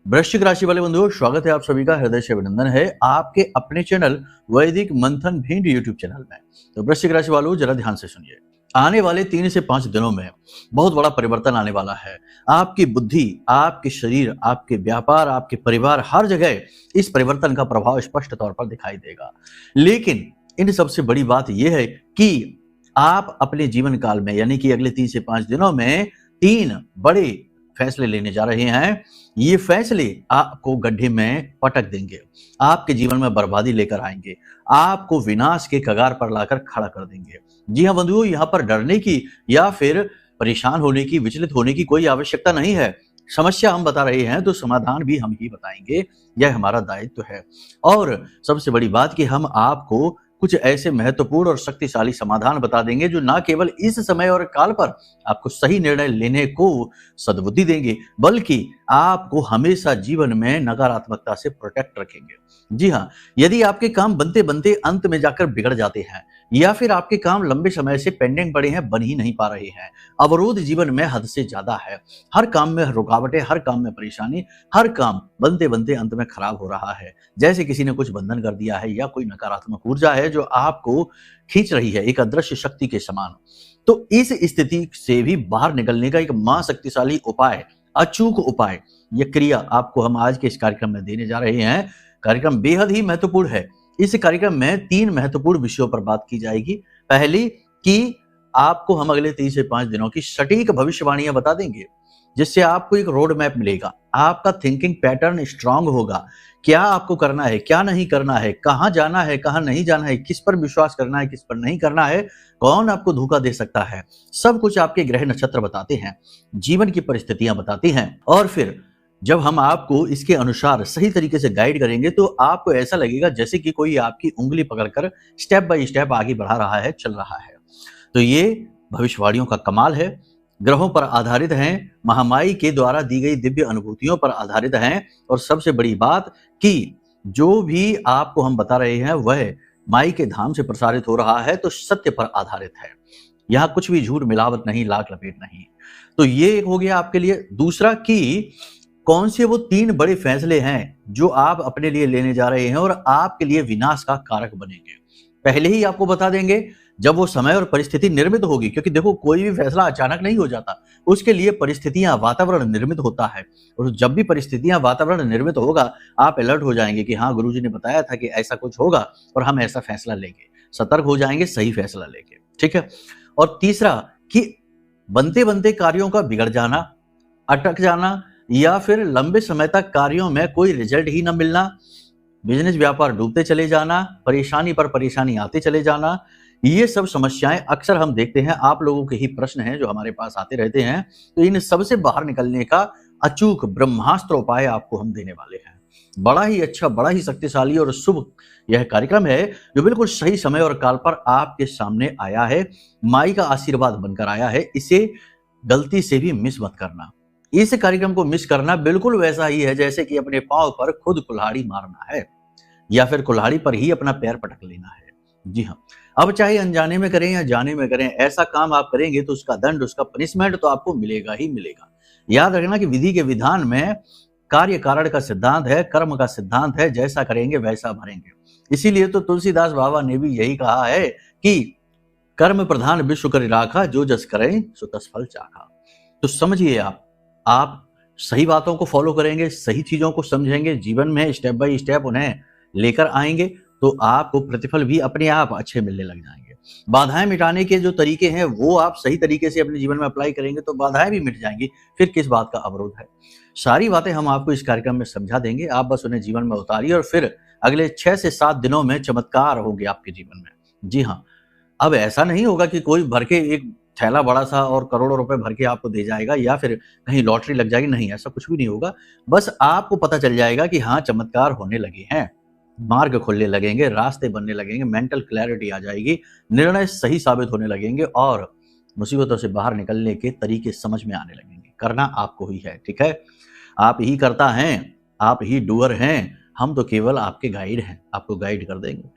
वृश्चिक राशि वाले बंधुओं, स्वागत है आप सभी का, हृदय से अभिनंदन है आपके अपने चैनल वैदिक मंथन भिंड यूट्यूब चैनल में। तो वृश्चिक राशि वालों, जरा ध्यान से सुनिए। आने वाले 3 से 5 दिनों में बहुत बड़ा परिवर्तन आने वाला है। आपकी बुद्धि, आपके शरीर, आपके व्यापार, आपके परिवार, हर जगह इस परिवर्तन का प्रभाव स्पष्ट तौर पर दिखाई देगा। लेकिन इन सबसे बड़ी बात यह है कि आप अपने जीवन काल में यानी कि अगले 3 से 5 दिनों में 3 बड़े फैसले लेने जा रहे हैं। ये फैसले आपको गड्ढे में पटक देंगे, आपके जीवन में बर्बादी लेकर आएंगे, आपको विनाश के कगार पर लाकर खड़ा कर देंगे। जी हाँ बंधुओं, यहाँ पर डरने की या फिर परेशान होने की, विचलित होने की कोई आवश्यकता नहीं है। समस्या हम बता रहे हैं तो समाधान भी हम ही बताएंगे, यह हमारा दायित्व है। और सबसे बड़ी बात कि हम आपको कुछ ऐसे महत्वपूर्ण और शक्तिशाली समाधान बता देंगे जो न केवल इस समय और काल पर आपको सही निर्णय लेने को सद्बुद्धि देंगे, बल्कि आपको हमेशा जीवन में नकारात्मकता से प्रोटेक्ट रखेंगे। जी हाँ, यदि आपके काम बनते बनते अंत में जाकर बिगड़ जाते हैं या फिर आपके काम लंबे समय से पेंडिंग पड़े हैं, बन ही नहीं पा रहे हैं, अवरोध जीवन में हद से ज्यादा है, हर काम में रुकावटें, हर काम में परेशानी, हर काम बनते बनते अंत में खराब हो रहा है, जैसे किसी ने कुछ बंधन कर दिया है या कोई नकारात्मक ऊर्जा है जो आपको खींच रही है, एक अदृश्य शक्ति के समान। तो इस स्थिति से भी बाहर निकलने का एक महाशक्तिशाली उपाय, अचूक उपाय, यह क्रिया आपको हम आज के इस कार्यक्रम में देने जा रहे हैं। कार्यक्रम बेहद ही महत्वपूर्ण है। इस कार्यक्रम में 3 महत्वपूर्ण विषयों पर बात की जाएगी। पहली कि आपको हम अगले 3 से 5 दिनों की सटीक भविष्यवाणियां बता देंगे, जिससे आपको एक रोड मैप मिलेगा, आपका थिंकिंग पैटर्न स्ट्रांग होगा। क्या आपको करना है, क्या नहीं करना है, कहां जाना है, कहां नहीं जाना है, किस पर विश्वास करना है, किस पर नहीं करना है, कौन आपको धोखा दे सकता है, सब कुछ आपके ग्रह नक्षत्र बताते हैं, जीवन की परिस्थितियां बताती हैं। और फिर जब हम आपको इसके अनुसार सही तरीके से गाइड करेंगे तो आपको ऐसा लगेगा जैसे कि कोई आपकी उंगली पकड़कर स्टेप बाय स्टेप आगे बढ़ा रहा है, चल रहा है। तो ये भविष्यवाणियों का कमाल है, ग्रहों पर आधारित हैं, महामाई के द्वारा दी गई दिव्य अनुभूतियों पर आधारित हैं, और सबसे बड़ी बात कि जो भी आपको हम बता रहे हैं वह माई के धाम से प्रसारित हो रहा है, तो सत्य पर आधारित है। यहाँ कुछ भी झूठ मिलावट नहीं, लाख लपेट नहीं। तो ये एक हो गया आपके लिए। दूसरा कि कौन से वो 3 बड़े फैसले हैं जो आप अपने लिए लेने जा रहे हैं और आपके लिए विनाश का कारक बनेंगे। पहले ही आपको बता देंगे जब वो समय और परिस्थिति निर्मित होगी, क्योंकि देखो कोई भी फैसला अचानक नहीं हो जाता, उसके लिए परिस्थितियां, वातावरण निर्मित होता है। और जब भी परिस्थितियां, वातावरण निर्मित होगा, आप अलर्ट हो जाएंगे कि हाँ, गुरुजी ने बताया था कि ऐसा कुछ होगा और हम ऐसा फैसला लेंगे, सतर्क हो जाएंगे, सही फैसला लेंगे। ठीक है। और तीसरा कि बनते बनते कार्यों का बिगड़ जाना, अटक जाना, या फिर लंबे समय तक कार्यों में कोई रिजल्ट ही न मिलना, बिजनेस व्यापार डूबते चले जाना, परेशानी पर परेशानी आते चले जाना, ये सब समस्याएं अक्सर हम देखते हैं, आप लोगों के ही प्रश्न हैं जो हमारे पास आते रहते हैं। तो इन सब से बाहर निकलने का अचूक ब्रह्मास्त्र उपाय आपको हम देने वाले हैं। बड़ा ही अच्छा, बड़ा ही शक्तिशाली और शुभ यह कार्यक्रम है जो बिल्कुल सही समय और काल पर आपके सामने आया है, माई का आशीर्वाद बनकर आया है। इसे गलती से भी मिस मत करना। इस कार्यक्रम को मिस करना बिल्कुल वैसा ही है जैसे कि अपने पांव पर खुद कुल्हाड़ी मारना है या फिर कुल्हाड़ी पर ही अपना पैर पटक लेना है। जी हाँ, अब चाहे अनजाने में करें या जाने में करें, ऐसा काम आप करेंगे तो उसका दंड, उसका पनिशमेंट तो आपको मिलेगा ही मिलेगा। याद रखना कि विधि के विधान में कार्य कारण का सिद्धांत है, कर्म का सिद्धांत है, जैसा करेंगे वैसा भरेंगे। इसीलिए तो तुलसीदास बाबा ने भी यही कहा है कि कर्म प्रधान विश्व करि राखा, जो जस करें सो तस फल चाखा। तो समझिए, आप सही बातों को फॉलो करेंगे, सही चीजों को समझेंगे, जीवन में स्टेप बाय स्टेप उन्हें लेकर आएंगे, तो आपको प्रतिफल भी अपने आप अच्छे मिलने लग जाएंगे। बाधाएं मिटाने के जो तरीके हैं वो आप सही तरीके से अपने जीवन में अप्लाई करेंगे तो बाधाएं भी मिट जाएंगी, फिर किस बात का अवरोध है। सारी बातें हम आपको इस कार्यक्रम में समझा देंगे, आप बस उन्हें जीवन में उतारिए और फिर अगले 6 से 7 दिनों में चमत्कार होंगे आपके जीवन में। जी हाँ, अब ऐसा नहीं होगा कि कोई भर के एक थैला बड़ा सा और करोड़ों रुपए भर के आपको दे जाएगा या फिर कहीं लॉटरी लग जाएगी, नहीं, ऐसा कुछ भी नहीं होगा। बस आपको पता चल जाएगा कि हाँ, चमत्कार होने लगे हैं, मार्ग खुलने लगेंगे, रास्ते बनने लगेंगे, मेंटल क्लैरिटी आ जाएगी, निर्णय सही साबित होने लगेंगे और मुसीबतों से बाहर निकलने के तरीके समझ में आने लगेंगे। करना आपको ही है। ठीक है, आप ही करता हैं, आप ही डूअर हैं, हम तो केवल आपके गाइड हैं, आपको गाइड कर देंगे।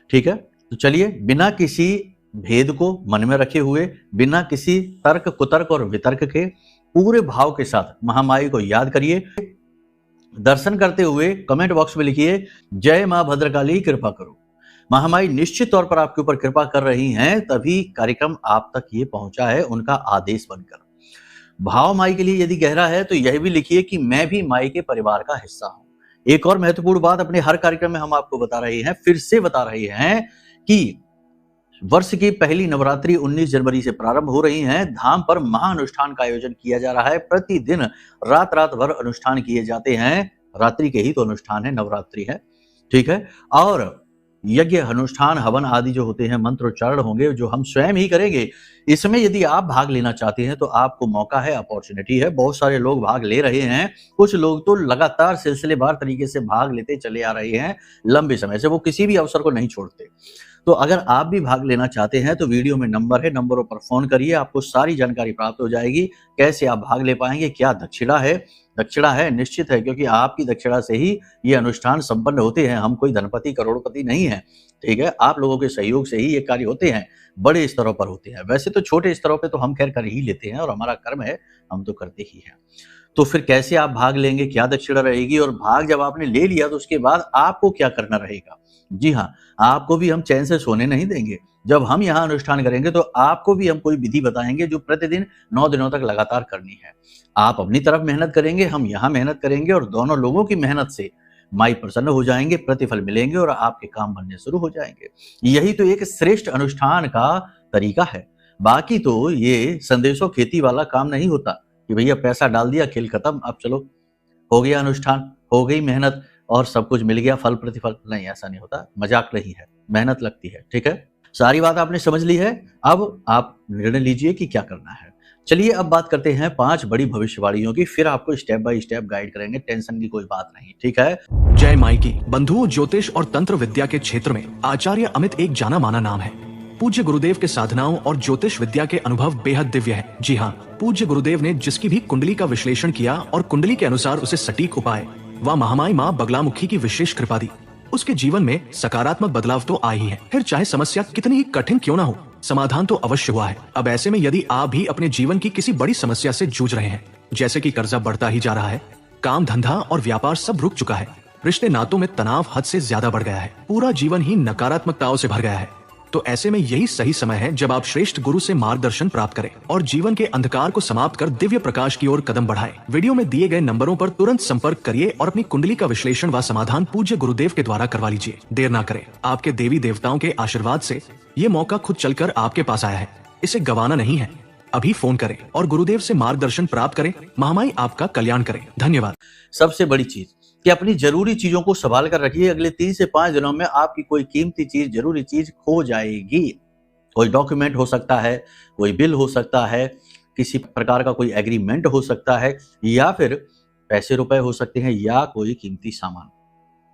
ठीक है, तो चलिए, बिना किसी भेद को मन में रखे हुए, बिना किसी तर्क कुतर्क और वितर्क के, पूरे भाव के साथ महामाई को याद करिए, दर्शन करते हुए कमेंट बॉक्स में लिखिए जय मां भद्रकाली कृपा करो। महामाई निश्चित तौर पर आपके ऊपर कृपा कर रही हैं, तभी कार्यक्रम आप तक ये पहुंचा है उनका आदेश बनकर। भाव माई के लिए यदि गहरा है तो यह भी लिखिए कि मैं भी माई के परिवार का हिस्सा हूं। एक और महत्वपूर्ण बात अपने हर कार्यक्रम में हम आपको बता रहे हैं, फिर से बता रहे हैं कि वर्ष की पहली नवरात्रि 19 जनवरी से प्रारंभ हो रही है। धाम पर महाअनुष्ठान का आयोजन किया जा रहा है। प्रतिदिन रात रात भर अनुष्ठान किए जाते हैं। रात्रि के ही तो अनुष्ठान है, नवरात्रि है, ठीक है। और यज्ञ अनुष्ठान हवन आदि जो होते हैं, मंत्रोच्चारण होंगे जो हम स्वयं ही करेंगे। इसमें यदि आप भाग लेना चाहते हैं तो आपको मौका है, अपॉर्चुनिटी है। बहुत सारे लोग भाग ले रहे हैं, कुछ लोग तो लगातार सिलसिलेवार तरीके से भाग लेते चले आ रहे हैं लंबे समय से, वो किसी भी अवसर को नहीं छोड़ते। तो अगर आप भी भाग लेना चाहते हैं तो वीडियो में नंबर है, नंबरों पर फोन करिए, आपको सारी जानकारी प्राप्त हो जाएगी। कैसे आप भाग ले पाएंगे, क्या दक्षिणा है, दक्षिणा है निश्चित है, क्योंकि आपकी दक्षिणा से ही ये अनुष्ठान संपन्न होते हैं। हम कोई धनपति करोड़पति नहीं है, ठीक है। आप लोगों के सहयोग से ही ये कार्य होते हैं, बड़े स्तरों पर होते हैं। वैसे तो छोटे स्तरों पे तो हम खैर कर ही लेते हैं और हमारा कर्म है, हम तो करते ही हैं। तो फिर कैसे आप भाग लेंगे, क्या दक्षिणा रहेगी, और भाग जब आपने ले लिया तो उसके बाद आपको क्या करना रहेगा। जी हाँ, आपको भी हम चैन से सोने नहीं देंगे। जब हम यहाँ अनुष्ठान करेंगे तो आपको भी हम कोई विधि बताएंगे जो प्रतिदिन 9 दिनों तक लगातार करनी है। आप अपनी तरफ मेहनत करेंगे, हम यहाँ मेहनत करेंगे, और दोनों लोगों की मेहनत से माई प्रसन्न हो जाएंगे, प्रतिफल मिलेंगे और आपके काम बनने शुरू हो जाएंगे। यही तो एक श्रेष्ठ अनुष्ठान का तरीका है। बाकी तो ये संदेशों खेती वाला काम नहीं होता कि भैया पैसा डाल दिया, खेल खत्म, अब चलो हो गया अनुष्ठान, हो गई मेहनत और सब कुछ मिल गया, फल प्रतिफल। नहीं, ऐसा नहीं होता, मजाक नहीं है, मेहनत लगती है, ठीक है। सारी बात आपने समझ ली है, अब आप निर्णय लीजिए कि क्या करना है। चलिए अब बात करते हैं 5 बड़ी भविष्यवाणियों की, फिर आपको स्टेप बाय स्टेप गाइड करेंगे, टेंशन की कोई बात नहीं, ठीक है। जय माई की। बंधुओं, ज्योतिष और तंत्र विद्या के क्षेत्र में आचार्य अमित एक जाना माना नाम है। पूज्य गुरुदेव के साधनाओं और ज्योतिष विद्या के अनुभव बेहद दिव्य है। जी हाँ, पूज्य गुरुदेव ने जिसकी भी कुंडली का विश्लेषण किया और कुंडली के अनुसार उसे सटीक उपाय व महामाई माँ बगलामुखी की विशेष कृपा दी, उसके जीवन में सकारात्मक बदलाव तो आए ही है। फिर चाहे समस्या कितनी ही कठिन क्यों ना हो, समाधान तो अवश्य हुआ है। अब ऐसे में यदि आप भी अपने जीवन की किसी बड़ी समस्या से जूझ रहे हैं, जैसे कि कर्जा बढ़ता ही जा रहा है, काम धंधा और व्यापार सब रुक चुका है, रिश्ते नातों में तनाव हद से ज्यादा बढ़ गया है, पूरा जीवन ही नकारात्मकताओं से भर गया है, तो ऐसे में यही सही समय है जब आप श्रेष्ठ गुरु से मार्गदर्शन प्राप्त करें और जीवन के अंधकार को समाप्त कर दिव्य प्रकाश की ओर कदम बढ़ाएं। वीडियो में दिए गए नंबरों पर तुरंत संपर्क करिए और अपनी कुंडली का विश्लेषण व समाधान पूज्य गुरुदेव के द्वारा करवा लीजिए। देर ना करें, आपके देवी देवताओं के आशीर्वाद से ये मौका खुद चलकर आपके पास आया है, इसे गंवाना नहीं है। अभी फोन करें और गुरुदेव से मार्गदर्शन प्राप्त करें। महामाई आपका कल्याण करें। धन्यवाद। सबसे बड़ी चीज कि अपनी जरूरी चीजों को संभाल कर रखिए। अगले 3 से 5 दिनों में आपकी कोई कीमती चीज, जरूरी चीज खो जाएगी। कोई डॉक्यूमेंट हो सकता है, कोई बिल हो सकता है, किसी प्रकार का कोई एग्रीमेंट हो सकता है, या फिर पैसे रुपए हो सकते हैं, या कोई कीमती सामान,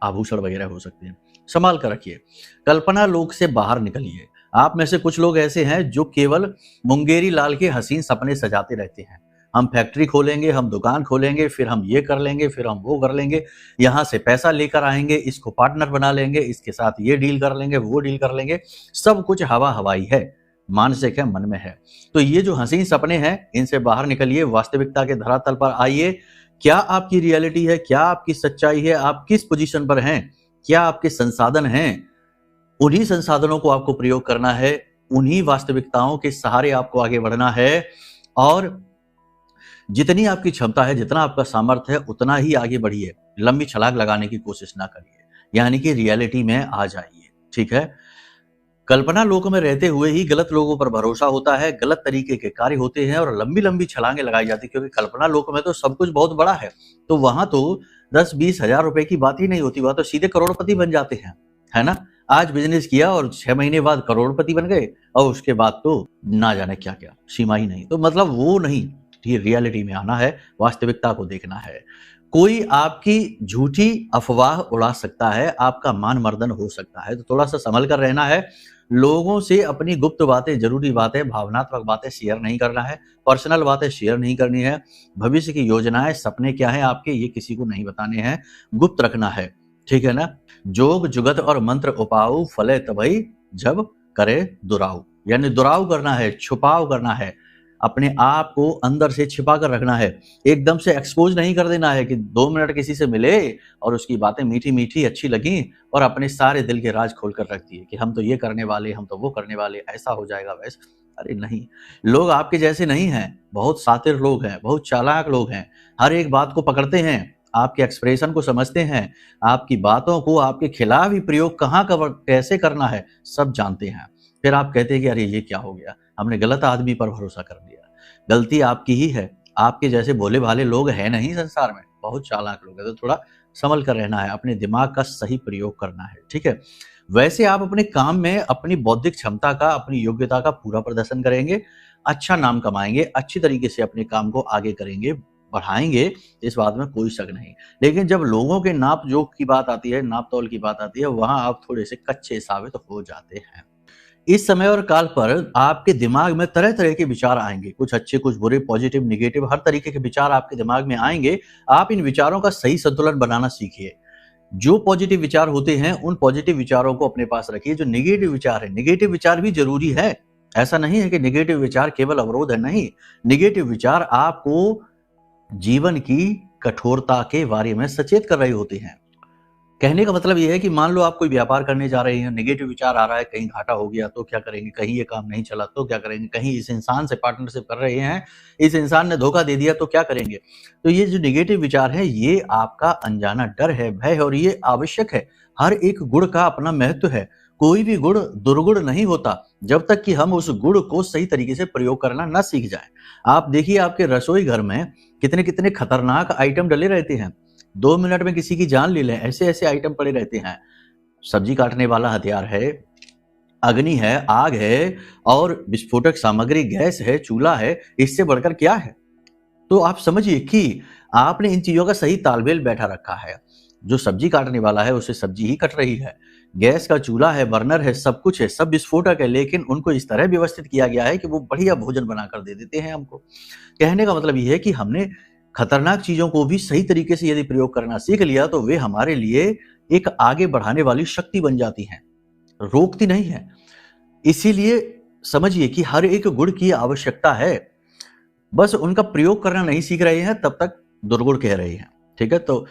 आभूषण वगैरह हो सकते हैं। संभाल कर रखिए। कल्पना लोक से बाहर निकलिए। आप में से कुछ लोग ऐसे हैं जो केवल मुंगेरी लाल के हसीन सपने सजाते रहते हैं। हम फैक्ट्री खोलेंगे, हम दुकान खोलेंगे, फिर हम ये कर लेंगे, फिर हम वो कर लेंगे, यहाँ से पैसा लेकर आएंगे, इसको पार्टनर बना लेंगे, इसके साथ ये डील कर लेंगे, वो डील कर लेंगे। सब कुछ हवा हवाई है, मानसिक है, मन में है। तो ये जो हसीन सपने हैं, इनसे बाहर निकलिए, वास्तविकता के धरातल पर आइए। क्या आपकी रियलिटी है, क्या आपकी सच्चाई है, आप किस पोजीशन पर हैं, क्या आपके संसाधन हैं, उन्हीं संसाधनों को आपको प्रयोग करना है, उन्हीं वास्तविकताओं के सहारे आपको आगे बढ़ना है। और जितनी आपकी क्षमता है, जितना आपका सामर्थ्य है, उतना ही आगे बढ़िए। लंबी छलांग लगाने की कोशिश ना करिए, यानी कि रियलिटी में आ जाइए, ठीक है। कल्पना लोक में रहते हुए ही गलत लोगों पर भरोसा होता है, गलत तरीके के कार्य होते हैं और लंबी लंबी छलांगे लगाई जाती है, क्योंकि कल्पना लोक में तो सब कुछ बहुत बड़ा है। तो वहां तो 10-20 हजार रुपए की बात ही नहीं होती, वहां तो सीधे करोड़पति बन जाते हैं, है ना। आज बिजनेस किया और 6 महीने बाद करोड़पति बन गए, और उसके बाद तो ना जाने क्या क्या, सीमा ही नहीं। तो मतलब वो नहीं, ये रियलिटी में आना है, वास्तविकता को देखना है। कोई आपकी झूठी अफवाह उड़ा सकता है, आपका मान मर्दन हो सकता है, तो थोड़ा सा संभल कर रहना है। लोगों से अपनी गुप्त बातें, जरूरी बातें, भावनात्मक बातें शेयर नहीं करना है, पर्सनल बातें शेयर नहीं करनी है। भविष्य की योजनाएं, सपने क्या है आपके, ये किसी को नहीं बताने हैं, गुप्त रखना है, ठीक है ना। जोग जुगत और मंत्र उपाऊ, फले तभई जब करे दुराऊ, यानी दुराऊ करना है, छुपाव करना है, अपने आप को अंदर से छिपा कर रखना है, एकदम से एक्सपोज नहीं कर देना है कि 2 मिनट किसी से मिले और उसकी बातें मीठी-मीठी अच्छी लगीं और अपने सारे दिल के राज खोल कर रख दिए कि हम तो ये करने वाले, हम तो वो करने वाले, ऐसा हो जाएगा वैसा। अरे नहीं, लोग आपके जैसे नहीं हैं, बहुत शातिर लोग हैं, बहुत चालाक लोग हैं, हर एक बात को पकड़ते हैं, आपके एक्सप्रेशन को समझते हैं, आपकी बातों को आपके खिलाफ ही प्रयोग कहाँ कब कैसे करना है, सब जानते हैं। फिर आप कहते हैं कि अरे ये क्या हो गया? हमने गलत आदमी पर भरोसा कर लिया। गलती आपकी ही है, आपके जैसे भोले-भाले लोग हैं नहीं संसार में, बहुत चालाक लोग हैं, तो थोड़ा संभल कर रहना है, अपने दिमाग का सही प्रयोग करना है, ठीक है? वैसे आप अपने काम में अपनी बौद्धिक क्षमता का, अपनी योग्यता का पूरा प्रदर्शन करेंगे, अच्छा नाम कमाएँगे, अच्छी तरीके से अपने काम को आगे करेंगे, बढ़ाएँगे, इस बात में कोई शक नहीं। लेकिन जब लोगों के नाप-जोख की बात आती है, नाप-तौल की बात आती है, वहाँ आप थोड़े से कच्चे साबित हो जाते हैं। इस समय और काल पर आपके दिमाग में तरह-तरह के विचार आएँगे, कुछ अच्छे, कुछ बुरे, पॉजिटिव, नेगेटिव, हर तरीके के विचार आपके दिमाग में आएँगे। आप इन विचारों का सही संतुलन बनाना सीखिए। जो पॉजिटिव विचार होते हैं, उन पॉजिटिव विचारों को अपने पास रखिए। जो नेगेटिव विचार है, नेगेटिव विचार भी ज़रूरी है। ऐसा नहीं है कि नेगेटिव विचार केवल अवरोध है, नहीं। नेगेटिव विचार आपको जीवन की कठोरता के बारे में सचेत कर रहे होते हैं। कहने का मतलब ये है कि मान लो आप कोई व्यापार करने जा रहे हैं, नेगेटिव विचार आ रहा है, कहीं घाटा हो गया तो क्या करेंगे? कहीं ये काम नहीं चला तो क्या करेंगे? कहीं इस इंसान से पार्टनरशिप कर रहे हैं, इस इंसान ने धोखा दे दिया तो क्या करेंगे? तो ये जो नेगेटिव विचार है, ये आपका अनजाना डर है, भय है और ये आवश्यक है। हर एक गुण का अपना महत्व है। कोई भी गुण दुर्गुण नहीं होता, जब तक कि हम उस गुण को सही तरीके से प्रयोग करना ना सीख जाएँ। आप देखिए आपके रसोई घर में कितने-कितने खतरनाक आइटम डले रहते हैं। 2 मिनट में किसी की जान ले लें, ऐसे-ऐसे आइटम पड़े रहते हैं। सब्जी काटने वाला हथियार है, अग्नि है, आग है और विस्फोटक सामग्री गैस है, चूल्हा है, इससे बढ़कर क्या है? तो आप समझिए कि आपने इन चीज़ों का सही तालमेल बैठा रखा है। जो सब्जी काटने वाला है, उससे सब्जी ही कट रही है। गैस का चूल्हा है, बर्नर है, सब कुछ है, सब विस्फोटक है, लेकिन उनको इस तरह व्यवस्थित किया गया है कि वो बढ़िया भोजन बनाकर दे देते हैं हमको। कहने का मतलब ये है कि हमने खतरनाक चीज़ों को भी सही तरीके से यदि प्रयोग करना सीख लिया, तो वे हमारे लिए एक आगे बढ़ाने वाली शक्ति बन जाती हैं, रोकती नहीं हैं। इसीलिए समझिए कि हर एक गुण की आवश्यकता है, बस उनका प्रयोग करना नहीं सीख रहे हैं, तब तक दुर्गुण कह रहे हैं, ठीक है? तो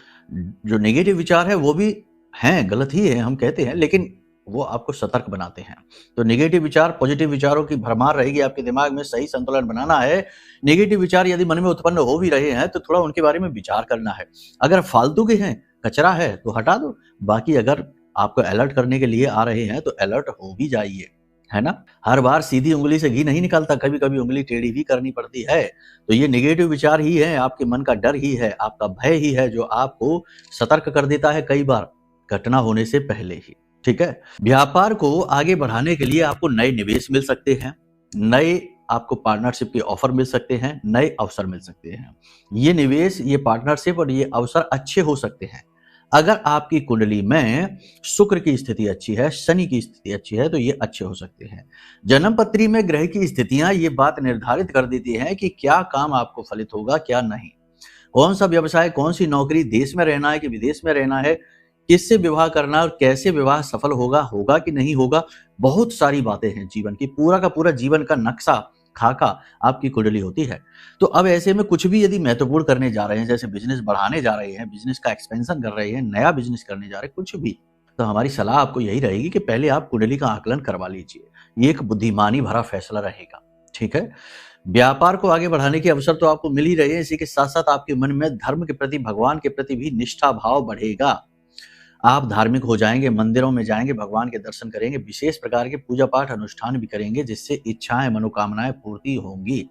जो नेगेटिव विचार है, वो भी हैं, गलत ही है, हम कहते हैं, लेकिन वो आपको सतर्क बनाते हैं। तो नेगेटिव विचार, पॉजिटिव विचारों की भरमार रहेगी आपके दिमाग में, सही संतुलन बनाना है। नेगेटिव विचार यदि मन में उत्पन्न हो भी रहे हैं, तो थोड़ा उनके बारे में विचार करना है। अगर फालतू के हैं, कचरा है, तो हटा दो। बाकी अगर आपको अलर्ट करने के लिए आ रहे हैं, तो अलर्ट हो भी जाइए, है ना? हर बार सीधी उँगली से घी नहीं निकलता, कभी-कभी उँगली टेढ़ी भी करनी पड़ती है। तो ये नेगेटिव विचार ही है, आपके मन का डर ही है, आपका भय ही है, जो आपको सतर्क कर देता है कई बार, घटना होने से पहले ही। ठीक है? व्यापार को आगे बढ़ाने के लिए आपको नए निवेश मिल सकते हैं, नए आपको पार्टनरशिप के ऑफर मिल सकते हैं, नए अवसर मिल सकते हैं। ये निवेश, ये पार्टनरशिप और ये अवसर अच्छे हो सकते हैं। अगर आपकी कुंडली में शुक्र की स्थिति अच्छी है, शनि की स्थिति अच्छी है, तो ये अच्छे हो सकते हैं। जन्म पत्री में ग्रह की स्थितियां ये बात निर्धारित कर देती हैं कि क्या काम आपको फलित होगा, क्या नहीं। कौन सा व्यवसाय, कौन सी नौकरी, देश में रहना है कि विदेश में रहना है, किससे विवाह करना और कैसे विवाह सफल होगा, होगा कि नहीं होगा, बहुत सारी बातें हैं जीवन की। पूरा का पूरा जीवन का नक्शा, खाका आपकी कुंडली होती है। तो अब ऐसे में कुछ भी यदि महत्वपूर्ण करने जा रहे हैं, जैसे बिजनेस बढ़ाने जा रहे हैं, बिजनेस का एक्सपेंशन कर रहे हैं, नया बिजनेस करने जा रहे हैं, कुछ भी, तो हमारी सलाह आपको यही रहेगी कि पहले आप कुंडली का आकलन करवा लीजिए। ये एक बुद्धिमानी भरा फैसला रहेगा, ठीक है? व्यापार को आगे बढ़ाने के अवसर तो आपको मिल ही रहे हैं, इसी के साथ-साथ आपके मन में धर्म के प्रति, भगवान के प्रति भी निष्ठा भाव बढ़ेगा। आप धार्मिक हो जाएंगे, मंदिरों में जाएंगे, भगवान के दर्शन करेंगे, विशेष प्रकार के पूजा पाठ अनुष्ठान भी करेंगे, जिससे इच्छाएं, मनोकामनाएं पूर्ति होंगी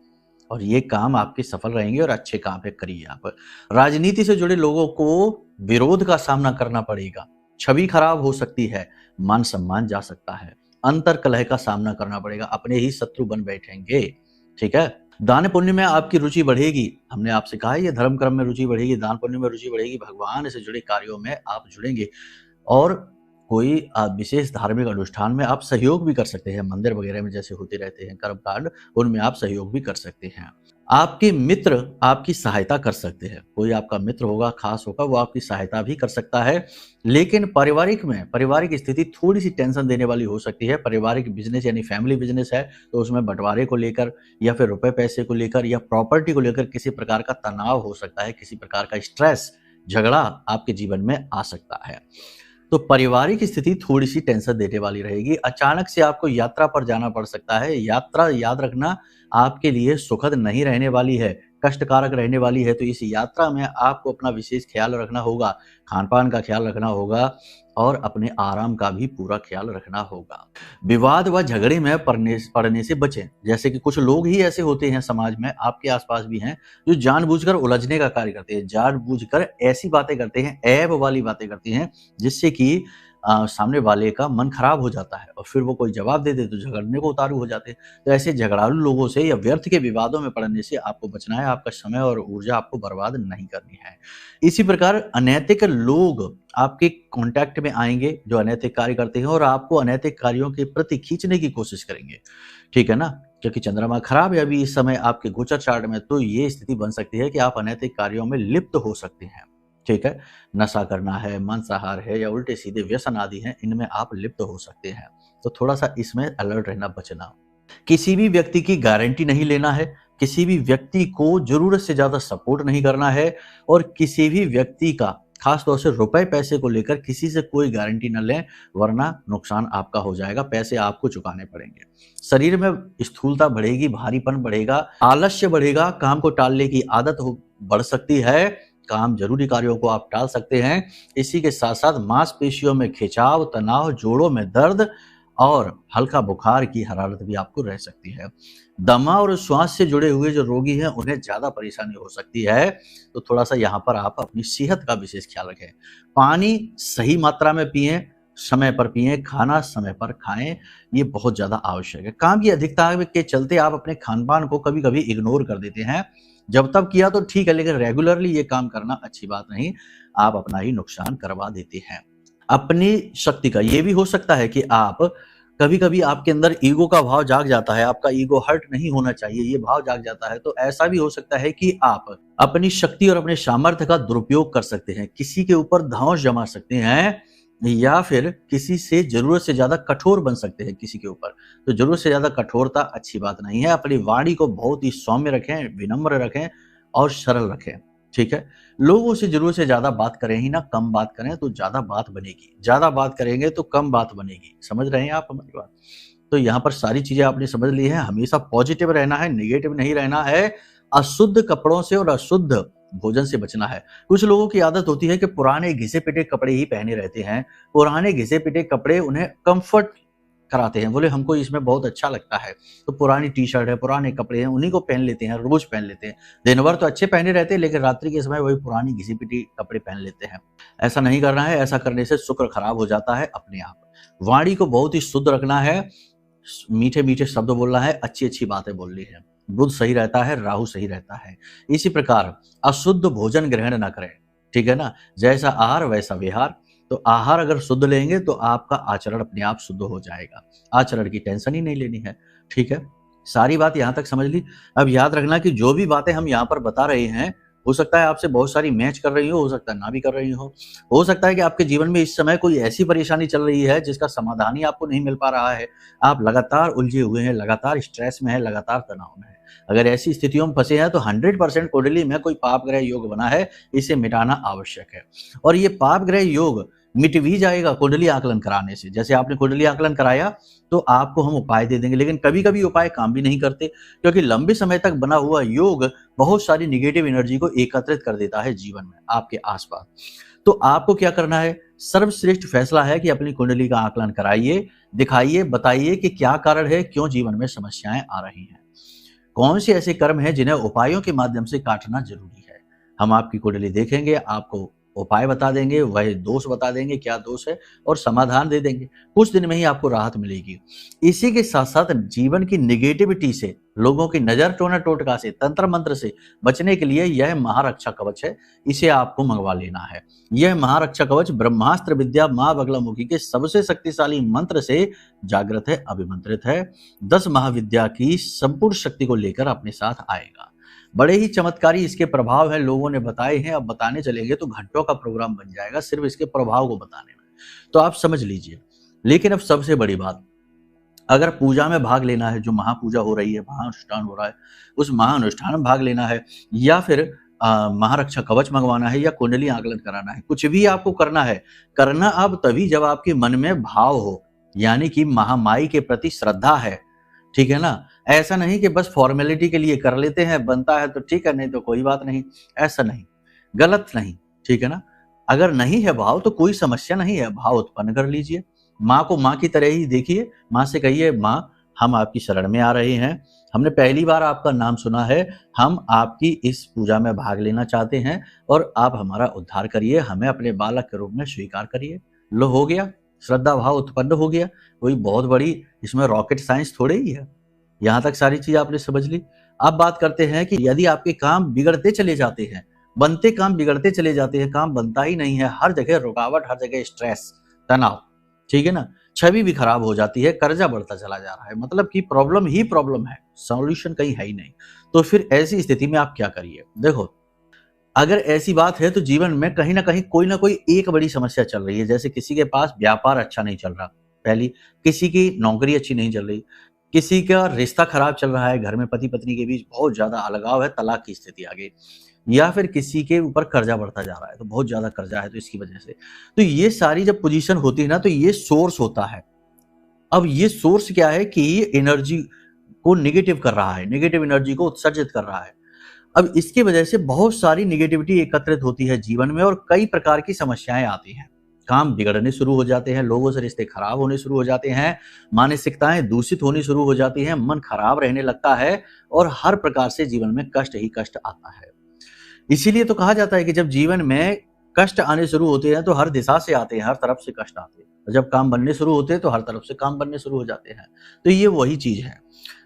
और ये काम आपके सफल रहेंगे और अच्छे काम पे करिए आप। राजनीति से जुड़े लोगों को विरोध का सामना करना पड़ेगा, छवि खराब हो सकती है, मान सम्मान जा सकता है, अंतर कलह का सामना करना पड़ेगा, अपने ही शत्रु बन बैठेंगे, ठीक है? दान पुण्य में आपकी रुचि बढ़ेगी। हमने आपसे कहा है ये धर्म कर्म में रुचि बढ़ेगी, दान पुण्य में रुचि बढ़ेगी, भगवान से जुड़े कार्यों में आप जुड़ेंगे और कोई विशेष धार्मिक अनुष्ठान में आप सहयोग भी कर सकते हैं। मंदिर वगैरह में जैसे होते रहते हैं कर्मकांड, उनमें आप सहयोग भी कर सकते हैं। आपके मित्र आपकी सहायता कर सकते हैं, कोई आपका मित्र होगा, खास होगा, वो आपकी सहायता भी कर सकता है। लेकिन पारिवारिक स्थिति थोड़ी-सी टेंशन देने वाली हो सकती है। पारिवारिक बिज़नेस यानी फैमिली बिज़नेस है, तो उसमें बँटवारे को लेकर या फिर रुपए-पैसे को लेकर या प्रॉपर्टी को लेकर किसी प्रकार का तनाव हो सकता है, किसी प्रकार का स्ट्रेस, झगड़ा आपके जीवन में आ सकता है। तो पारिवारिक स्थिति थोड़ी-सी टेंशन देने वाली रहेगी। अचानक से आपको यात्रा पर जाना पड़ सकता है। यात्रा याद रखना आपके लिए सुखद नहीं रहने वाली है, कष्टकारक रहने वाली है। तो इस यात्रा में आपको अपना विशेष ख़्याल रखना होगा, खान-पान का ख़्याल रखना होगा और अपने आराम का भी पूरा ख़्याल रखना होगा। विवाद व झगड़े में पड़ने से बचें। जैसे कि कुछ लोग ही ऐसे होते हैं समाज में, आपके आस-पास भी हैं, जो जानबूझकर उलझने का कार्य करते हैं, जानबूझकर ऐसी बातें करते हैं, ऐब वाली बातें करती हैं, जिससे कि सामने वाले का मन खराब हो जाता है और फिर वो कोई जवाब दे दे तो झगड़ने को उतारू हो जाते हैं। तो ऐसे झगड़ालू लोगों से या व्यर्थ के विवादों में पड़ने से आपको बचना है, आपका समय और ऊर्जा आपको बर्बाद नहीं करनी है। इसी प्रकार अनैतिक लोग आपके कॉन्टैक्ट में आएँगे, जो अनैतिक कार्य करते हैं और आपको अनैतिक कार्यों के प्रति खींचने की कोशिश करेंगे। ठीक है ना? क्योंकि चंद्रमा खराब है अभी इस समय आपके गोचर चार्ट में, तो ये स्थिति बन सकती है कि आप अनैतिक कार्यों में लिप्त हो सकते हैं। ठीक है? नशा करना है, मांसाहार है या उल्टे-सीधे व्यसन आदि हैं, इनमें आप लिप्त हो सकते हैं। तो थोड़ा-सा इसमें अलर्ट रहना, बचना। किसी भी व्यक्ति की गारंटी नहीं लेना है, किसी भी व्यक्ति को ज़रूरत से ज़्यादा सपोर्ट नहीं करना है और किसी भी व्यक्ति का खास तौर से रुपए-पैसे को लेकर किसी से कोई गारंटी न लें, वरना नुकसान आपका हो जाएगा, पैसे आपको चुकाने पड़ेंगे। शरीर में स्थूलता बढ़ेगी, भारीपन बढ़ेगा, आलस्य बढ़ेगा, काम को टालने की आदत बढ़ सकती है, काम जरूरी कार्यों को आप टाल सकते हैं। इसी के साथ-साथ मांसपेशियों में खिंचाव, तनाव, जोड़ों में दर्द और हल्का बुखार की हरारत भी आपको रह सकती है। दमा और श्वास से जुड़े हुए जो रोगी हैं, उन्हें ज़्यादा परेशानी हो सकती है, तो थोड़ा-सा यहाँ पर आप अपनी सेहत का विशेष ख्याल रखें। पानी सही मात्रा में पिएँ, समय पर पिएँ, खाना समय पर खाएँ, ये बहुत ज़्यादा आवश्यक है। काम की अधिकता के चलते आप अपने खान-पान को कभी-कभी इग्नोर कर देते हैं। जब तब किया तो ठीक है, लेकिन रेगुलरली ये काम करना अच्छी बात नहीं, आप अपना ही नुकसान करवा देते हैं। अपनी शक्ति का ये भी हो सकता है कि आप कभी-कभी आपके अंदर ईगो का भाव जाग जाता है, आपका ईगो हर्ट नहीं होना चाहिए, ये भाव जाग जाता है, तो ऐसा भी हो सकता है कि आप अपनी शक्ति और अपने सामर्थ्य का दुरुपयोग कर सकते हैं, किसी के ऊपर धौंस जमा सकते हैं या फिर किसी से ज़रूरत से ज़्यादा कठोर बन सकते हैं किसी के ऊपर। तो ज़रूरत से ज़्यादा कठोरता अच्छी बात नहीं है, अपनी वाणी को बहुत ही सौम्य रखें, विनम्र रखें और सरल रखें, ठीक है? लोगों से ज़रूरत से ज़्यादा बात करें ही ना, कम बात करें तो ज़्यादा बात बनेगी, ज़्यादा बात करेंगे तो कम बात बनेगी। समझ रहे हैं आप हमारी बात? तो यहाँ पर सारी चीज़ें आपने समझ ली हैं, हमेशा पॉजिटिव रहना है, नेगेटिव नहीं रहना है, अशुद्ध कपड़ों से और अशुद्ध भोजन से बचना है। कुछ लोगों की आदत होती है कि पुराने घिसे-पिटे कपड़े ही पहने रहते हैं, पुराने घिसे-पिटे कपड़े उन्हें कम्फर्ट कराते हैं, बोले हमको इसमें बहुत अच्छा लगता है, तो पुरानी टी-शर्ट है, पुराने कपड़े हैं, उन्हीं को पहन लेते हैं, रोज़ पहन लेते हैं। दिन भर तो अच्छे पहने रहते हैं, लेकिन रात्रि के समय वही पुरानी घिसी-पिटी कपड़े पहन लेते हैं। ऐसा नहीं करना है, ऐसा करने से शुक्र खराब हो जाता है अपने आप। वाणी को बहुत ही शुद्ध रखना है, मीठे-मीठे शब्द बोलना है, अच्छी-अच्छी बातें बोलनी है। बुध सही रहता है, राहु सही रहता है। इसी प्रकार अशुद्ध भोजन ग्रहण ना करें, ठीक है ना? जैसा आहार वैसा विहार। तो आहार अगर शुद्ध लेंगे तो आपका आचरण अपने आप शुद्ध हो जाएगा। आचरण की टेंशन ही नहीं लेनी है, ठीक है? सारी बात यहाँ तक समझ ली। अब याद रखना कि जो भी बातें हम यहाँ पर बता रहे हैं, हो सकता है आपसे बहुत सारी मैच कर रही हो सकता है ना भी कर रही हो। हो सकता है कि आपके जीवन में इस समय कोई ऐसी परेशानी चल रही है जिसका समाधान ही आपको नहीं मिल पा रहा है। आप लगातार उलझे हुए हैं, लगातार स्ट्रेस में हैं, लगातार तनाव में हैं। अगर ऐसी स्थितियों में फँसे हैं तो 100% कुंडली में कोई पाप ग्रह योग बना है, इसे मिटाना आवश्यक है। और ये पाप ग्रह योग मिट भी जाएगा कुंडली आकलन कराने से। जैसे आपने कुंडली आकलन कराया तो आपको हम उपाय दे देंगे, लेकिन कभी-कभी उपाय काम भी नहीं करते, क्योंकि लंबे समय तक बना हुआ योग बहुत सारी नेगेटिव एनर्जी को एकत्रित कर देता है जीवन में, आपके आस-पास। तो आपको क्या करना है? सर्वश्रेष्ठ फैसला है कि अपनी कुंडली का आकलन कराइए, दिखाइए, बताइए कि क्या कारण है, क्यों जीवन में समस्याएँ आ रही हैं। कौन से ऐसे कर्म हैं जिन्हें उपायों के माध्यम से काटना ज़रूरी है। हम आपकी कुंडली देखेंगे, आपको उपाय बता देंगे, वह दोष बता देंगे, क्या दोष है और समाधान दे देंगे। कुछ दिन में ही आपको राहत मिलेगी। इसी के साथ-साथ जीवन की नेगेटिविटी से, लोगों की नज़र टोना-टोटका से, तंत्र-मंत्र से बचने के लिए यह महारक्षा कवच है, इसे आपको मँगवा लेना है। यह महारक्षा कवच ब्रह्मास्त्र विद्या माँ बगलामुखी के सबसे शक्तिशाली मंत्र से जागृत है, अभिमंत्रित है। 10 महाविद्या की संपूर्ण शक्ति को लेकर अपने साथ आएगा। बड़े ही चमत्कारी इसके प्रभाव हैं, लोगों ने बताए हैं। अब बताने चलेंगे तो घंटों का प्रोग्राम बन जाएगा सिर्फ इसके प्रभाव को बताने में, तो आप समझ लीजिए। लेकिन अब सबसे बड़ी बात, अगर पूजा में भाग लेना है, जो महापूजा हो रही है, महाअनुष्ठान हो रहा है, उस महाअनुष्ठान में भाग लेना है, या फिर महारक्षा कवच मंगवाना है, या कुंडली आकलन कराना है, कुछ भी आपको करना है, करना अब तभी जब आपके मन में भाव हो, यानी कि महामाई के प्रति श्रद्धा है, ठीक है ना। ऐसा नहीं कि बस फॉर्मेलिटी के लिए कर लेते हैं, बनता है तो ठीक है, नहीं तो कोई बात नहीं, ऐसा नहीं, गलत नहीं, ठीक है ना। अगर नहीं है भाव तो कोई समस्या नहीं है, भाव उत्पन्न कर लीजिए। माँ को माँ की तरह ही देखिए, माँ से कहिए, माँ हम आपकी शरण में आ रहे हैं, हमने पहली बार आपका नाम सुना है, हम आपकी इस पूजा में भाग लेना चाहते हैं और आप हमारा उद्धार करिए, हमें अपने बालक के रूप में स्वीकार करिए। लो, हो गया, श्रद्धा भाव उत्पन्न हो गया। कोई बहुत बड़ी इसमें रॉकेट साइंस थोड़े ही है। यहाँ तक सारी चीज आपने समझ ली। अब बात करते हैं कि यदि आपके काम बिगड़ते चले जाते हैं, बनते काम बिगड़ते चले जाते हैं, काम बनता ही नहीं है, हर जगह रुकावट, हर जगह स्ट्रेस, तनाव, ठीक है ना, छवि भी खराब हो जाती है, कर्जा बढ़ता चला जा रहा है, मतलब कि प्रॉब्लम ही प्रॉब्लम है, सॉल्यूशन कहीं है ही नहीं, तो फिर ऐसी स्थिति में आप क्या करिए। देखो, अगर ऐसी बात है तो जीवन में कहीं ना कोई एक बड़ी समस्या चल रही है। जैसे किसी के पास व्यापार अच्छा नहीं चल रहा, पहली, किसी की नौकरी अच्छी नहीं चल रही, किसी का रिश्ता खराब चल रहा है, घर में पति पत्नी के बीच बहुत ज्यादा अलगाव है, तलाक की स्थिति आ गई, या फिर किसी के ऊपर कर्जा बढ़ता जा रहा है, तो बहुत ज्यादा कर्जा है तो इसकी वजह से, तो ये सारी जब पोजीशन होती है ना, तो ये सोर्स होता है। अब ये सोर्स क्या है कि ये एनर्जी को निगेटिव कर रहा है, नेगेटिव एनर्जी को उत्सर्जित कर रहा है। अब इसकी वजह से बहुत सारी निगेटिविटी एकत्रित होती है जीवन में और कई प्रकार की समस्याएं आती हैं, काम बिगड़ने शुरू हो जाते हैं, लोगों से रिश्ते खराब होने शुरू हो जाते हैं, मानसिकताएं दूषित होनी शुरू हो जाती हैं, मन खराब रहने लगता है और हर प्रकार से जीवन में कष्ट ही कष्ट आता है। इसीलिए तो कहा जाता है कि जब जीवन में कष्ट आने शुरू होते हैं तो हर दिशा से आते हैं, हर तरफ से कष्ट आते हैं, और जब काम बनने शुरू होते हैं तो हर तरफ से काम बनने शुरू हो जाते हैं। तो ये वही चीज है।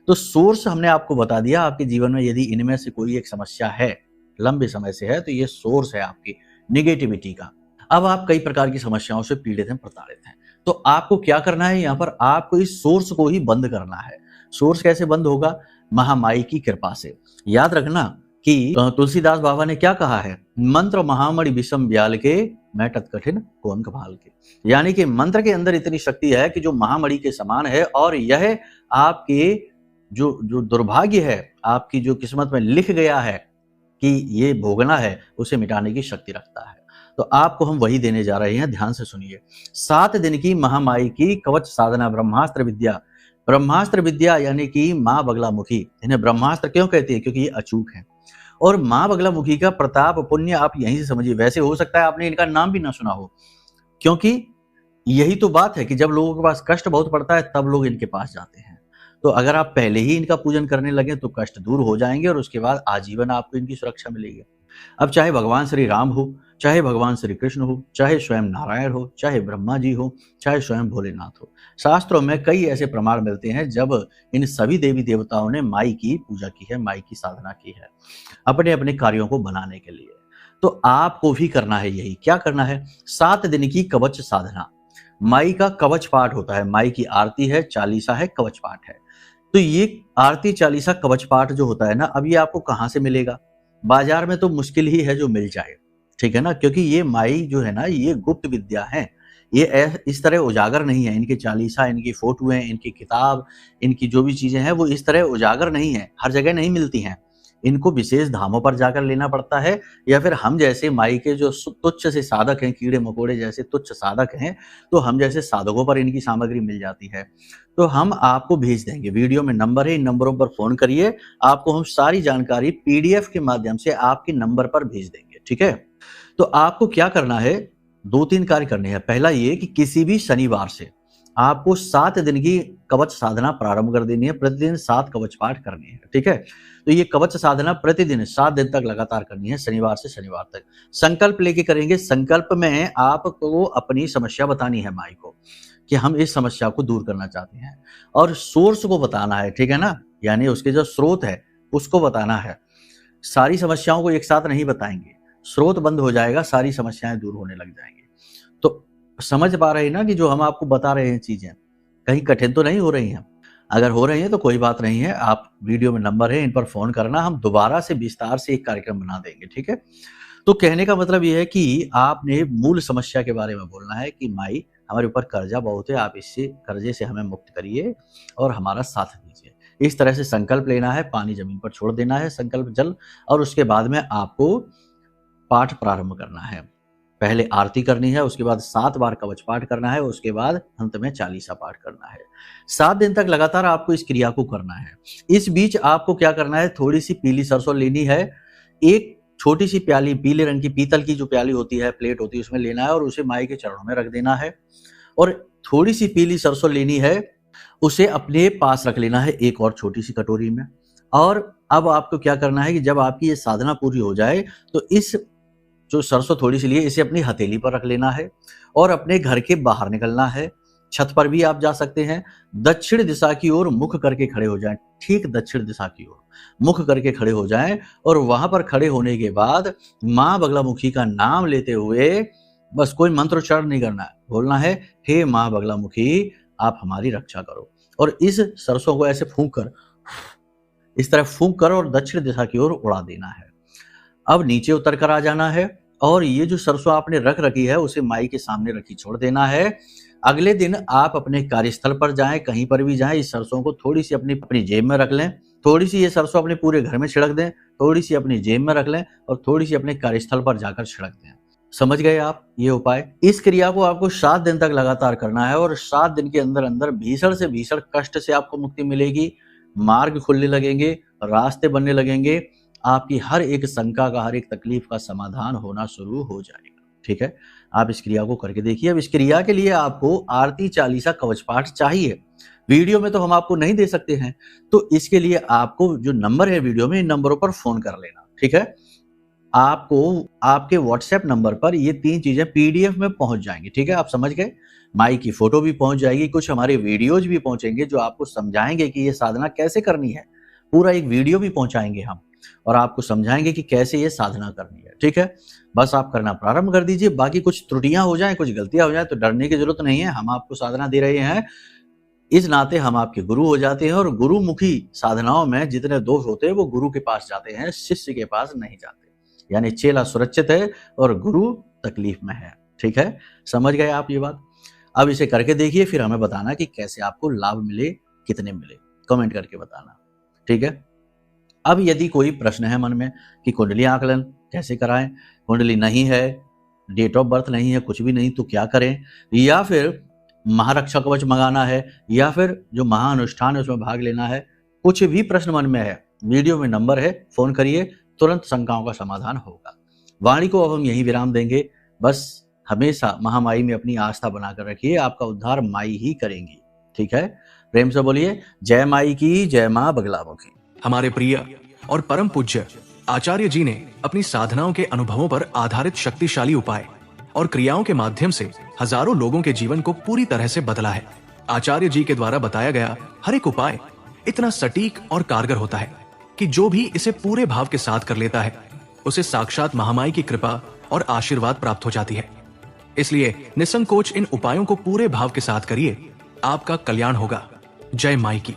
तो सोर्स हमने आपको बता दिया। आपके जीवन में यदि इनमें से कोई एक समस्या है, लंबे समय से है, तो ये सोर्स है आपकी निगेटिविटी का। अब आप कई प्रकार की समस्याओं से पीड़ित हैं, प्रताड़ित हैं, तो आपको क्या करना है, यहाँ पर आपको इस सोर्स को ही बंद करना है। सोर्स कैसे बंद होगा? महामाई की कृपा से। याद रखना कि तुलसीदास बाबा ने क्या कहा है, मंत्र महामणि विषम ब्याल के, मैटत कठिन कोन कभाल के। यानी कि मंत्र के अंदर इतनी शक्ति है कि जो महामणि के समान है, और यह आपके जो दुर्भाग्य है, आपकी जो किस्मत में लिख गया है कि ये भोगना है, उसे मिटाने की शक्ति रखता है। तो आपको हम वही देने जा रहे हैं, ध्यान से सुनिए। 7 दिन की महामाई की कवच साधना ब्रह्मास्त्र विद्या। ब्रह्मास्त्र विद्या यानी कि माँ बगलामुखी। इन्हें ब्रह्मास्त्र क्यों कहती है? क्योंकि ये अचूक है। और माँ बगलामुखी का प्रताप पुण्य आप यहीं से समझिए। वैसे हो सकता है आपने इनका नाम भी ना सुना हो, क्योंकि यही तो बात है कि जब लोगों के पास कष्ट बहुत पड़ता है तब लोग इनके पास जाते हैं। तो अगर आप पहले ही इनका पूजन करने लगे तो कष्ट दूर हो जाएंगे और उसके बाद आजीवन आपको इनकी सुरक्षा मिलेगी। अब चाहे भगवान श्री राम हो, चाहे भगवान श्री कृष्ण हो, चाहे स्वयं नारायण हो, चाहे ब्रह्मा जी हो, चाहे स्वयं भोलेनाथ हो, शास्त्रों में कई ऐसे प्रमाण मिलते हैं जब इन सभी देवी देवताओं ने माई की पूजा की है, माई की साधना की है अपने अपने कार्यों को बनाने के लिए। तो आपको भी करना है यही। क्या करना है? 7 दिन की कवच साधना। माई का कवच पाठ होता है, माई की आरती है, चालीसा है, कवच पाठ है। तो ये आरती, चालीसा, कवच पाठ जो होता है ना, अब ये आपको कहाँ से मिलेगा? बाजार में तो मुश्किल ही है जो मिल जाए, ठीक है ना, क्योंकि ये माई जो है ना, ये गुप्त विद्या है। ये इस तरह उजागर नहीं है। इनके चालीसा, इनकी फोटोएं, इनकी किताब, इनकी जो भी चीजें हैं वो इस तरह उजागर नहीं है, हर जगह नहीं मिलती हैं। इनको विशेष धामों पर जाकर लेना पड़ता है, या फिर हम जैसे माई के जो तुच्छ से साधक हैं, कीड़े मकोड़े जैसे तुच्छ साधक हैं, तो हम जैसे साधकों पर इनकी सामग्री मिल जाती है। तो हम आपको भेज देंगे, वीडियो में नंबर है, इन नंबरों पर फोन करिए, आपको हम सारी जानकारी PDF के माध्यम से आपके नंबर पर भेज देंगे, ठीक है। तो आपको क्या करना है? 2-3 कार्य करने हैं। पहला ये कि किसी भी शनिवार से आपको 7 दिन की कवच साधना प्रारंभ कर देनी है। प्रतिदिन 7 कवच पाठ करनी है, ठीक है। तो ये कवच साधना प्रतिदिन 7 दिन तक लगातार करनी है, शनिवार से शनिवार तक। संकल्प लेके करेंगे। संकल्प में आपको अपनी समस्या बतानी है माई को कि हम इस समस्या को दूर करना चाहते हैं, और सोर्स को बताना है, ठीक है ना, यानी उसके जो स्रोत है उसको बताना है। सारी समस्याओं को एक साथ नहीं बताएंगे, स्रोत बंद हो जाएगा, सारी समस्याएं दूर होने लग जाएंगी। तो समझ पा रहे हैं ना कि जो हम आपको बता रहे हैं चीजें कहीं कठिन तो नहीं हो रही हैं। अगर हो रही है तो कोई बात नहीं है, आप वीडियो में नंबर है, इन पर फ़ोन करना, हम दोबारा से विस्तार से एक कार्यक्रम बना देंगे, ठीक है? तो कहने का मतलब ये है कि आपने मूल समस्या के बारे में बोलना है कि माई हमारे ऊपर कर्जा बहुत है, आप इससे कर्जे से हमें मुक्त करिए और हमारा साथ दीजिए। इस तरह से संकल्प लेना है, पानी ज़मीन पर छोड़ देना है संकल्प जल, और उसके बाद में आपको पाठ प्रारंभ करना है। पहले आरती करनी है, उसके बाद 7 बार कवच पाठ करना है, उसके बाद अंत में चालीसा पाठ करना है। 7 दिन तक लगातार आपको इस क्रिया को करना है। इस बीच आपको क्या करना है, थोड़ी-सी पीली सरसों लेनी है, एक छोटी-सी प्याली पीले रंग की पीतल की जो प्याली होती है, प्लेट होती है, उसमें लेना है और उसे माई के चरणों में रख देना है। और थोड़ी-सी पीली सरसों लेनी है, उसे अपने पास रख लेना है एक और छोटी-सी कटोरी में। और अब आपको क्या करना है कि जब आपकी ये साधना पूरी हो जाए, तो इस जो सरसों थोड़ी-सी ली है, इसे अपनी हथेली पर रख लेना है और अपने घर के बाहर निकलना है। छत पर भी आप जा सकते हैं। दक्षिण दिशा की ओर मुख करके खड़े हो जाएँ, ठीक दक्षिण दिशा की ओर मुख करके खड़े हो जाएँ और वहाँ पर खड़े होने के बाद माँ बगलामुखी का नाम लेते हुए बस कोई मंत्रोच्चारण नहीं करना है, बोलना है, हे माँ बगलामुखी आप हमारी रक्षा करो। और इस सरसों को ऐसे फूँक कर, इस तरह फूँक कर और दक्षिण दिशा की ओर उड़ा देना है। अब नीचे उतर कर आ जाना है और ये जो सरसों आपने रख रखी है उसे माई के सामने रखी छोड़ देना है। अगले दिन आप अपने कार्यस्थल पर जाएं, कहीं पर भी जाएं, इस सरसों को थोड़ी सी अपनी जेब में रख लें, थोड़ी सी ये सरसों अपने पूरे घर में छिड़क दें, थोड़ी सी अपनी जेब में रख लें और थोड़ी सी अपने कार्यस्थल पर जाकर छिड़क दें। समझ गए आप ये उपाय? इस क्रिया को आपको 7 दिन तक लगातार करना है और 7 दिन के अंदर अंदर भीषण से भीषण कष्ट से आपको मुक्ति मिलेगी, मार्ग खुलने लगेंगे, रास्ते बनने लगेंगे, आपकी हर एक शंका का, हर एक तकलीफ का समाधान होना शुरू हो जाएगा। ठीक है, आप इस क्रिया को करके देखिए। अब इस क्रिया के लिए आपको आरती, चालीसा, कवच पाठ चाहिए। वीडियो में तो हम आपको नहीं दे सकते हैं, तो इसके लिए आपको जो नंबर है वीडियो में, इन नंबरों पर फोन कर लेना। ठीक है, आपको आपके व्हाट्सएप नंबर पर ये 3 चीजें पीडीएफ में पहुंच जाएंगी। ठीक है, आप समझ गए? माई की फोटो भी पहुंच जाएगी, कुछ हमारे वीडियोज भी पहुंचेंगे जो आपको समझाएंगे कि ये साधना कैसे करनी है। पूरा एक वीडियो भी पहुंचाएंगे हम और आपको समझाएंगे कि कैसे ये साधना करनी है। ठीक है, बस आप करना प्रारंभ कर दीजिए। बाकी कुछ त्रुटियां हो जाएं, कुछ गलतियां हो जाएं तो डरने की जरूरत नहीं है। हम आपको साधना दे रहे हैं, इस नाते हम आपके गुरु हो जाते हैं और गुरुमुखी साधनाओं में जितने दोष होते हैं वो गुरु के पास जाते हैं, शिष्य के पास नहीं जाते। यानी चेला सुरक्षित है और गुरु तकलीफ में है। ठीक है, समझ गए आप ये बात? अब इसे करके देखिए, फिर हमें बताना कि कैसे आपको लाभ मिले, कितने मिले, कमेंट करके बताना। ठीक है, अब यदि कोई प्रश्न है मन में कि कुंडली आकलन कैसे कराएं, कुंडली नहीं है, डेट ऑफ बर्थ नहीं है, कुछ भी नहीं, तो क्या करें, या फिर महारक्षा कवच मंगाना है, या फिर जो महाअनुष्ठान है उसमें भाग लेना है, कुछ भी प्रश्न मन में है, वीडियो में नंबर है, फोन करिए, तुरंत शंकाओं का समाधान होगा। वाणी को अब हम यही विराम देंगे। बस हमेशा महामाई में अपनी आस्था बनाकर रखिए, आपका उद्धार माई ही करेंगी। ठीक है, प्रेम से बोलिए जय माई की, जय माँ बगलामुखी। हमारे प्रिय और परम पूज्य आचार्य जी ने अपनी साधनाओं के अनुभवों पर आधारित शक्तिशाली उपाय और क्रियाओं के माध्यम से हजारों लोगों के जीवन को पूरी तरह से बदला है। आचार्य जी के द्वारा बताया गया हर एक उपाय इतना सटीक और कारगर होता है कि जो भी इसे पूरे भाव के साथ कर लेता है उसे साक्षात महामाई की कृपा और आशीर्वाद प्राप्त हो जाती है। इसलिए निसंकोच इन उपायों को पूरे भाव के साथ करिए, आपका कल्याण होगा। जय माई की।